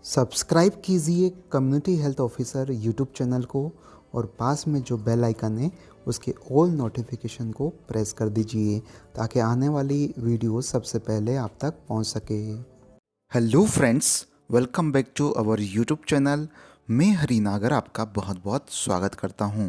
Subscribe कीजिए community health officer YouTube channel को और पास में जो बेल आइकन है उसके ऑल नोटिफिकेशन को प्रेस कर दीजिए ताकि आने वाली वीडियो सबसे पहले आप तक पहुंच सके। Hello friends, welcome back to our YouTube channel. मैं हरिनागर आपका बहुत बहुत स्वागत करता हूं।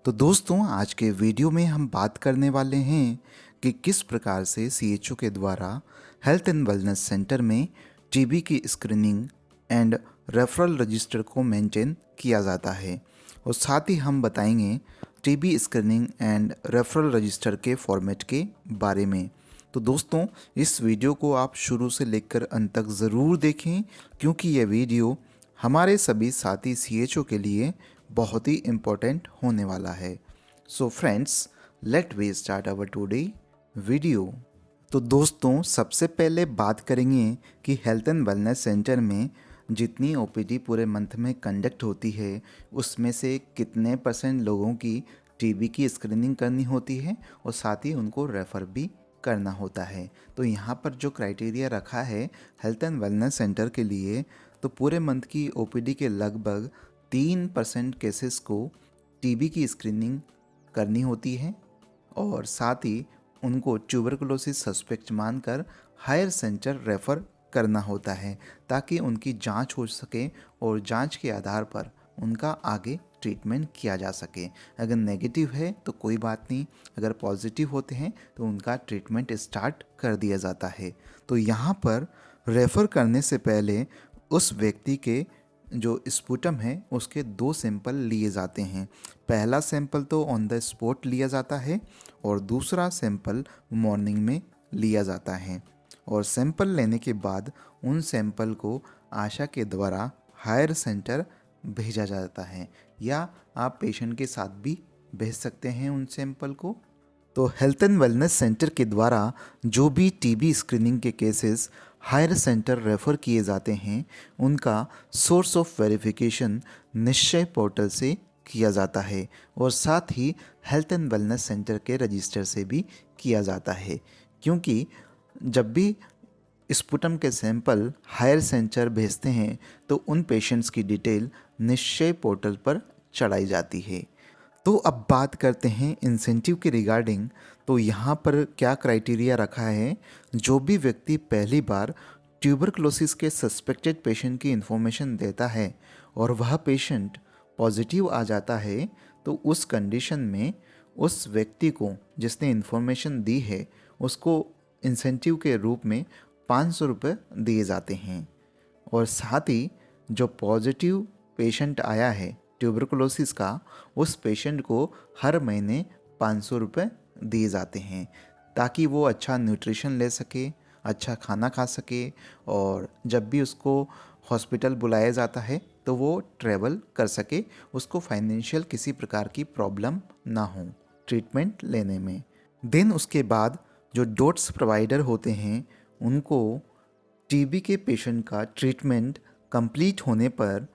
तो दोस्तों, आज के वीडियो में हम बात करने वाले हैं कि किस प्रकार से सीएचओ के द्वारा हेल्थ एंड वेलनेस सेंटर में टीबी की स्क्रीनिंग एंड रेफरल रजिस्टर को मेंटेन किया जाता है, और साथ ही हम बताएंगे TB screening and referral register के फॉर्मेट के बारे में। तो दोस्तों, इस वीडियो को आप शुरू से लेकर अंत तक ज़रूर देखें, क्योंकि यह वीडियो हमारे सभी साथी सीएचओ के लिए बहुत ही इम्पोर्टेंट होने वाला है। So friends, let we start our today video. तो दोस्तों, सबसे पहले बात करेंगे कि हेल्थ एंड वेलनेस सेंटर में जितनी ओपीडी पूरे मंथ में कंडक्ट होती है, उसमें से कितने % लोगों की टीबी की स्क्रीनिंग करनी होती है और साथ ही उनको रेफ़र भी करना होता है। तो यहाँ पर जो क्राइटेरिया रखा है हेल्थ एंड वेलनेस सेंटर के लिए, तो पूरे मंथ की ओपीडी के लगभग 3% केसेस को टीबी की स्क्रीनिंग करनी होती है और साथ ही उनको ट्यूबरकुलोसिस सस्पेक्ट मानकर हायर सेंटर रेफ़र करना होता है, ताकि उनकी जांच हो सके और जांच के आधार पर उनका आगे ट्रीटमेंट किया जा सके। अगर नेगेटिव है तो कोई बात नहीं, अगर पॉजिटिव होते हैं तो उनका ट्रीटमेंट स्टार्ट कर दिया जाता है। तो यहाँ पर रेफ़र करने से पहले उस व्यक्ति के जो स्पुटम है उसके 2 सैंपल लिए जाते हैं। पहला सैंपल तो ऑन द स्पॉट लिया जाता है और दूसरा सैंपल मॉर्निंग में लिया जाता है, और सैंपल लेने के बाद उन सैंपल को आशा के द्वारा हायर सेंटर भेजा जाता है, या आप पेशेंट के साथ भी भेज सकते हैं उन सैंपल को। तो हेल्थ एंड वेलनेस सेंटर के द्वारा जो भी टीबी स्क्रीनिंग के केसेस हायर सेंटर रेफ़र किए जाते हैं, उनका सोर्स ऑफ वेरिफिकेशन निश्चय पोर्टल से किया जाता है और साथ ही हेल्थ एंड वेलनेस सेंटर के रजिस्टर से भी किया जाता है, क्योंकि जब भी स्पुटम के सैंपल हायर सेंटर भेजते हैं तो उन पेशेंट्स की डिटेल निश्चय पोर्टल पर चढ़ाई जाती है। तो अब बात करते हैं इंसेंटिव के रिगार्डिंग। तो यहाँ पर क्या क्राइटेरिया रखा है, जो भी व्यक्ति पहली बार ट्यूबरकुलोसिस के सस्पेक्टेड पेशेंट की इन्फॉर्मेशन देता है और वह पेशेंट पॉजिटिव आ जाता है, तो उस कंडीशन में उस व्यक्ति को जिसने इन्फॉर्मेशन दी है उसको इंसेंटिव के रूप में 500 रुपये दिए जाते हैं, और साथ ही जो पॉजिटिव पेशेंट आया है ट्यूबरकुलोसिस का, उस पेशेंट को हर महीने 500 रुपये दिए जाते हैं, ताकि वो अच्छा न्यूट्रिशन ले सके, अच्छा खाना खा सके, और जब भी उसको हॉस्पिटल बुलाया जाता है तो वो ट्रैवल कर सके, उसको फाइनेंशियल किसी प्रकार की प्रॉब्लम ना हो ट्रीटमेंट लेने में। देन उसके बाद जो डोट्स प्रोवाइडर होते हैं, उनको टीबी के पेशेंट का ट्रीटमेंट कंप्लीट होने पर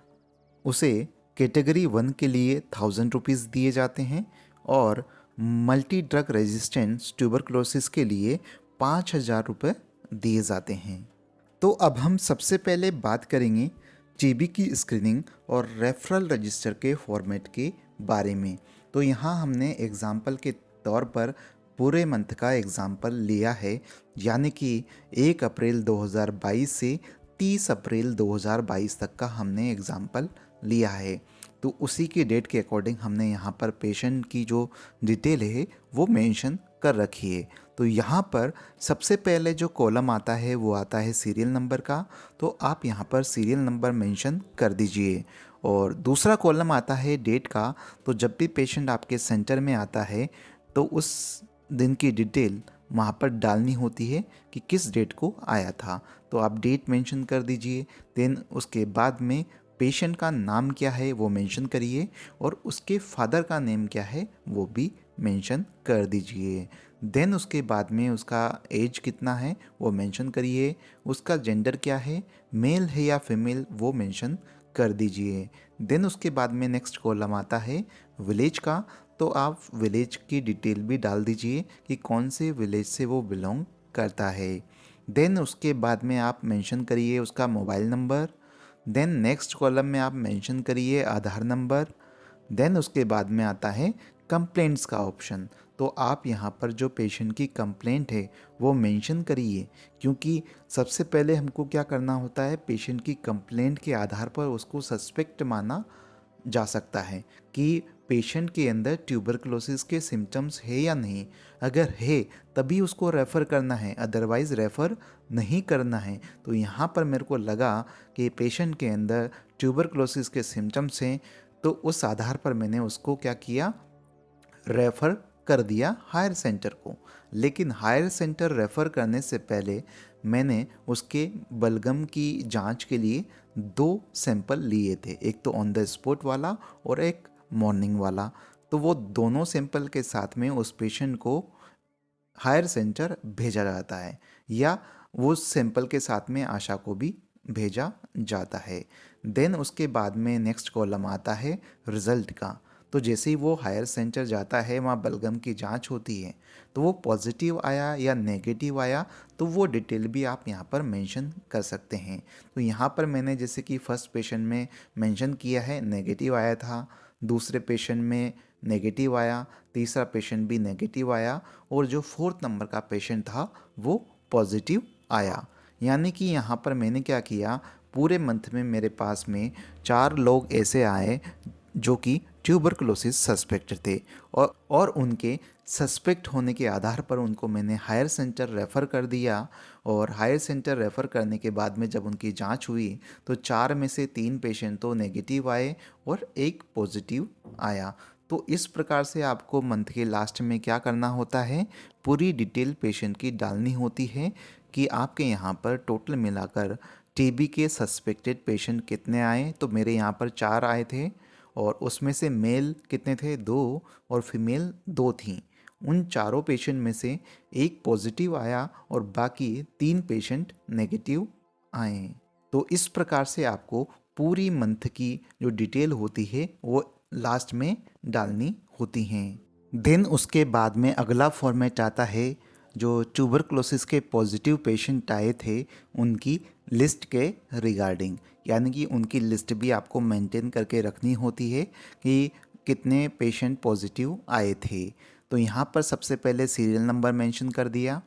उसे कैटेगरी 1 के लिए 1000 रुपीज़ दिए जाते हैं और मल्टी ड्रग रेजिस्टेंस ट्यूबरकुलोसिस के लिए 5000 रुपये दिए जाते हैं। तो अब हम सबसे पहले बात करेंगे टीबी की स्क्रीनिंग और रेफरल रजिस्टर के फॉर्मेट के बारे में। तो यहाँ हमने एग्जाम्पल के तौर पर पूरे मंथ का एग्जाम्पल लिया है, यानी कि 1 अप्रैल 2022 से 30 अप्रैल 2022 तक का हमने एग्जाम्पल लिया है। तो उसी की डेट के अकॉर्डिंग हमने यहाँ पर पेशेंट की जो डिटेल है वो मेंशन कर रखी है। तो यहाँ पर सबसे पहले जो कॉलम आता है वो आता है सीरियल नंबर का, तो आप यहाँ पर सीरियल नंबर मेंशन कर दीजिए। और दूसरा कॉलम आता है डेट का, तो जब भी पेशेंट आपके सेंटर में आता है तो उस दिन की डिटेल वहाँ पर डालनी होती है कि किस डेट को आया था, तो आप डेट मेंशन कर दीजिए। देन उसके बाद में पेशेंट का नाम क्या है वो मेंशन करिए, और उसके फादर का नेम क्या है वो भी मेंशन कर दीजिए। देन उसके बाद में उसका एज कितना है वो मेंशन करिए, उसका जेंडर क्या है, मेल है या फीमेल, वो मेंशन कर दीजिए। देन उसके बाद में नेक्स्ट कॉलम आता है विलेज का, तो आप विलेज की डिटेल भी डाल दीजिए कि कौन से विलेज से वो बिलोंग करता है। देन उसके बाद में आप मेंशन करिए उसका mobile number, then next column में आप मेंशन करिए आधार नंबर। देन उसके बाद में आता है कंप्लेंट्स का ऑप्शन। तो आप यहाँ पर जो पेशेंट की कंप्लेंट है वो मेंशन करिए, क्योंकि सबसे पहले हमको क्या करना होता है, पेशेंट की कंप्लेंट के आधार पर उसको सस्पेक्ट माना जा सकता है कि पेशेंट के अंदर ट्यूबरकुलोसिस के सिम्टम्स है या नहीं। अगर है तभी उसको रेफ़र करना है, अदरवाइज़ रेफ़र नहीं करना है। तो यहाँ पर मेरे को लगा कि पेशेंट के अंदर ट्यूबरकुलोसिस के सिम्टम्स हैं, तो उस आधार पर मैंने उसको क्या किया, रेफ़र कर दिया हायर सेंटर को। लेकिन हायर सेंटर रेफ़र करने से पहले मैंने उसके बलगम की जांच के लिए 2 सैंपल लिए थे, एक तो ऑन द स्पॉट वाला और एक मॉर्निंग वाला। तो वो दोनों सैंपल के साथ में उस पेशेंट को हायर सेंटर भेजा जाता है, या वो सैंपल के साथ में आशा को भी भेजा जाता है। देन उसके बाद में नेक्स्ट कॉलम आता है रिज़ल्ट का। तो जैसे ही वो हायर सेंटर जाता है, वहाँ बलगम की जांच होती है, तो वो पॉजिटिव आया या नेगेटिव आया, तो वो डिटेल भी आप यहाँ पर मेंशन कर सकते हैं। तो यहाँ पर मैंने जैसे कि फर्स्ट पेशेंट में मेंशन किया है नेगेटिव आया था, दूसरे पेशेंट में नेगेटिव आया, तीसरा पेशेंट भी नेगेटिव आया, और जो फोर्थ नंबर का पेशेंट था वो पॉजिटिव आया। यानी कि यहाँ पर मैंने क्या किया, पूरे मंथ में मेरे पास में 4 लोग ऐसे आए जो कि ट्यूबरकुलोसिस सस्पेक्ट थे, और उनके सस्पेक्ट होने के आधार पर उनको मैंने हायर सेंटर रेफ़र कर दिया। और हायर सेंटर रेफ़र करने के बाद में जब उनकी जांच हुई तो 4 में से 3 पेशेंट तो नेगेटिव आए और 1 पॉजिटिव आया। तो इस प्रकार से आपको मंथ के लास्ट में क्या करना होता है, पूरी डिटेल पेशेंट की डालनी होती है कि आपके यहाँ पर टोटल मिलाकर टीबी के सस्पेक्टेड पेशेंट कितने आए। तो मेरे यहाँ पर 4 आए थे, और उसमें से मेल कितने थे, 2, और फीमेल 2 थीं। उन चारों पेशेंट में से 1 पॉजिटिव आया और बाकी 3 पेशेंट नेगेटिव आए। तो इस प्रकार से आपको पूरी मंथ की जो डिटेल होती है वो लास्ट में डालनी होती हैं। देन उसके बाद में अगला फॉर्मेट आता है, जो ट्यूबरकुलोसिस के पॉजिटिव पेशेंट आए थे उनकी लिस्ट के रिगार्डिंग, यानी कि उनकी लिस्ट भी आपको मेंटेन करके रखनी होती है कि कितने पेशेंट पॉजिटिव आए थे। तो यहाँ पर सबसे पहले सीरियल नंबर मेंशन कर दिया,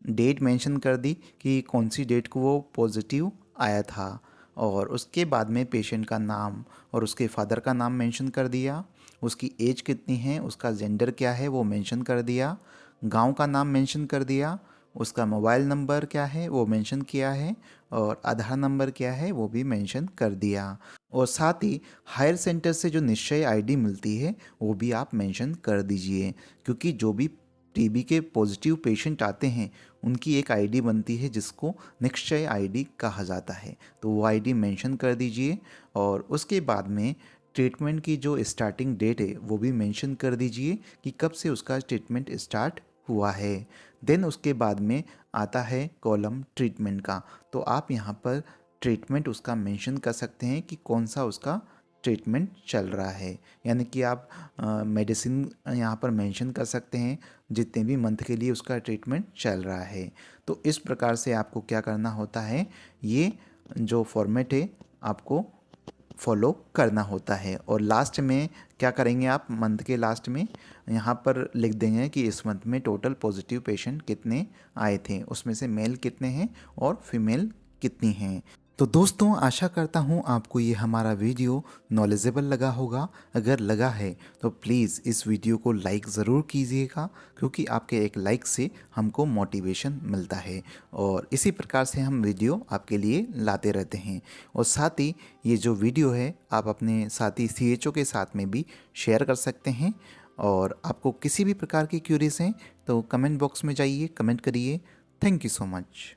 डेट मेंशन कर दी कि कौन सी डेट को वो पॉजिटिव आया था, और उसके बाद में पेशेंट का नाम और उसके फादर का नाम मेंशन कर दिया, उसकी एज कितनी है, उसका जेंडर क्या है वो मेंशन कर दिया, गांव का नाम मेंशन कर दिया, उसका मोबाइल नंबर क्या है वो मेंशन किया है, और आधार नंबर क्या है वो भी मेंशन कर दिया। और साथ ही हायर सेंटर से जो निश्चय आईडी मिलती है वो भी आप मेंशन कर दीजिए, क्योंकि जो भी टीबी के पॉजिटिव पेशेंट आते हैं उनकी एक आईडी बनती है जिसको निश्चय आईडी कहा जाता है। तो वो आईडी मेंशन कर दीजिए, और उसके बाद में ट्रीटमेंट की जो स्टार्टिंग डेट है वो भी मेंशन कर दीजिए कि कब से उसका ट्रीटमेंट स्टार्ट हुआ है। देन उसके बाद में आता है कॉलम ट्रीटमेंट का। तो आप यहाँ पर ट्रीटमेंट उसका मेंशन कर सकते हैं कि कौन सा उसका ट्रीटमेंट चल रहा है, यानी कि आप मेडिसिन यहाँ पर मेंशन कर सकते हैं जितने भी मंथ के लिए उसका ट्रीटमेंट चल रहा है। तो इस प्रकार से आपको क्या करना होता है, ये जो फॉर्मेट है आपको फॉलो करना होता है। और लास्ट में क्या करेंगे आप, मंथ के लास्ट में यहाँ पर लिख देंगे कि इस मंथ में टोटल पॉजिटिव पेशेंट कितने आए थे, उसमें से मेल कितने हैं और फीमेल कितनी हैं। तो दोस्तों आशा करता हूँ आपको ये हमारा वीडियो नॉलेजेबल लगा होगा। अगर लगा है तो प्लीज़ इस वीडियो को लाइक ज़रूर कीजिएगा, क्योंकि आपके एक लाइक से हमको मोटिवेशन मिलता है, और इसी प्रकार से हम वीडियो आपके लिए लाते रहते हैं। और साथ ही ये जो वीडियो है आप अपने साथी CHO के साथ में भी शेयर कर सकते हैं। और आपको किसी भी प्रकार की क्यूरीज हैं तो कमेंट बॉक्स में जाइए, कमेंट करिए। Thank you so much.